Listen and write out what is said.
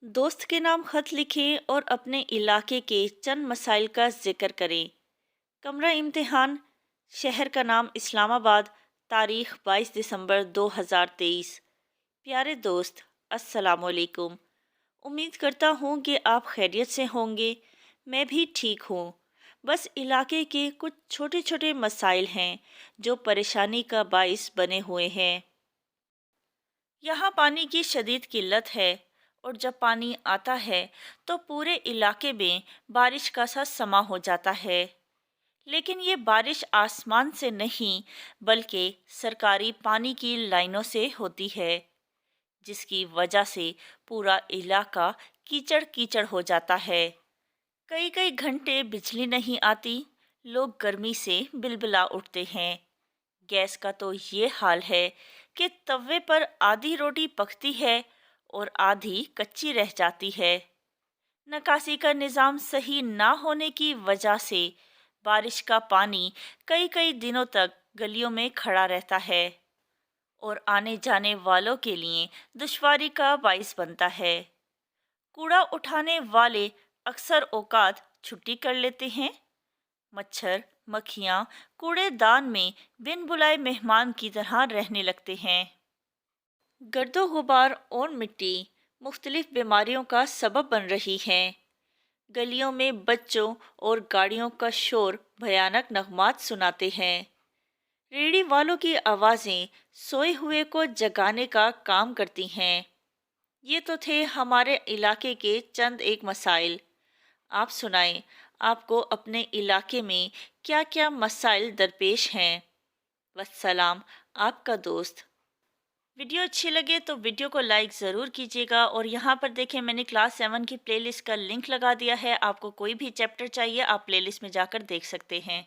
दोस्त के नाम खत लिखें और अपने इलाके के चंद मसाइल का जिक्र करें। कमरा इम्तिहान। शहर का नाम इस्लामाबाद। तारीख 22 दिसंबर 2023। प्यारे दोस्त, अस्सलाम वालेकुम। उम्मीद करता हूँ कि आप खैरियत से होंगे। मैं भी ठीक हूँ। बस इलाके के कुछ छोटे छोटे मसाइल हैं जो परेशानी का बाइस बने हुए हैं। यहाँ पानी की शदीद किल्लत है और जब पानी आता है तो पूरे इलाके में बारिश का सा समा हो जाता है। लेकिन ये बारिश आसमान से नहीं बल्कि सरकारी पानी की लाइनों से होती है, जिसकी वजह से पूरा इलाका कीचड़ कीचड़ हो जाता है। कई कई घंटे बिजली नहीं आती। लोग गर्मी से बिलबिला उठते हैं। गैस का तो ये हाल है कि तवे पर आधी रोटी पकती है और आधी कच्ची रह जाती है। निकासी का निज़ाम सही ना होने की वजह से बारिश का पानी कई कई दिनों तक गलियों में खड़ा रहता है और आने जाने वालों के लिए दुश्वारी का बाइस बनता है। कूड़ा उठाने वाले अक्सर औकात छुट्टी कर लेते हैं। मच्छर मक्खियाँ कूड़ेदान में बिन बुलाए मेहमान की तरह रहने लगते हैं। गर्दो गुबार और मिट्टी मुख्तलिफ बीमारियों का सबब बन रही है। गलियों में बच्चों और गाड़ियों का शोर भयानक नगमात सुनाते हैं। रेहड़ी वालों की आवाज़ें सोए हुए को जगाने का काम करती हैं। ये तो थे हमारे इलाके के चंद एक मसाइल। आप सुनाएं, आपको अपने इलाके में क्या क्या मसाइल दरपेश हैं। वस्सलाम, आपका दोस्त। वीडियो अच्छी लगे तो वीडियो को लाइक ज़रूर कीजिएगा और यहाँ पर देखें, मैंने क्लास 7 की प्लेलिस्ट का लिंक लगा दिया है। आपको कोई भी चैप्टर चाहिए आप प्लेलिस्ट में जाकर देख सकते हैं।